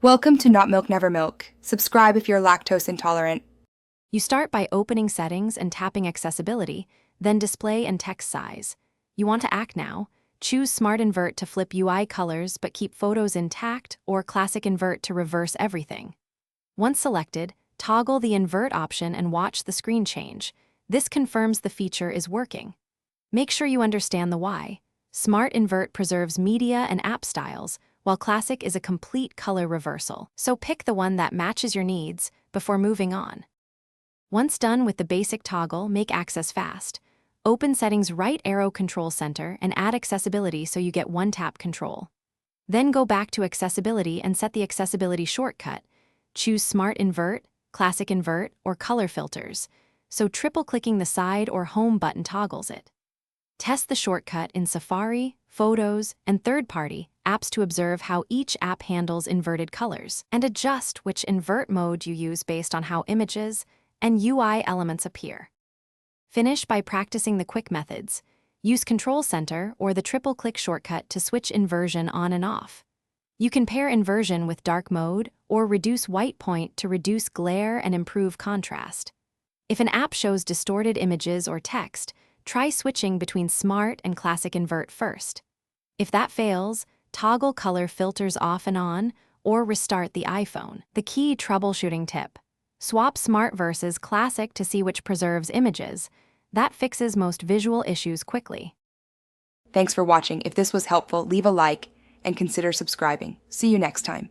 Welcome to Not Milk Never Milk. Subscribe if you're lactose intolerant. You start by opening Settings and tapping Accessibility, then Display and Text Size. You want to act now. Choose Smart Invert to flip UI colors but keep photos intact, or Classic Invert to reverse everything. Once selected, toggle the Invert option and watch the screen change. This confirms the feature is working. Make sure you understand the why. Smart Invert preserves media and app styles, while Classic is a complete color reversal. So pick the one that matches your needs before moving on. Once done with the basic toggle, make access fast. Open Settings right arrow Control Center and add Accessibility so you get one-tap control. Then go back to Accessibility and set the accessibility shortcut. Choose Smart Invert, Classic Invert, or Color Filters, so triple-clicking the side or home button toggles it. Test the shortcut in Safari, Photos, and third-party apps to observe how each app handles inverted colors, and adjust which invert mode you use based on how images and UI elements appear. Finish by practicing the quick methods. Use Control Center or the triple-click shortcut to switch inversion on and off. You can pair inversion with dark mode or reduce white point to reduce glare and improve contrast. If an app shows distorted images or text, try switching between Smart and Classic Invert first. If that fails, toggle color filters off and on, or restart the iPhone. The key troubleshooting tip: swap Smart versus Classic to see which preserves images. That fixes most visual issues quickly. Thanks for watching. If this was helpful, leave a like and consider subscribing. See you next time.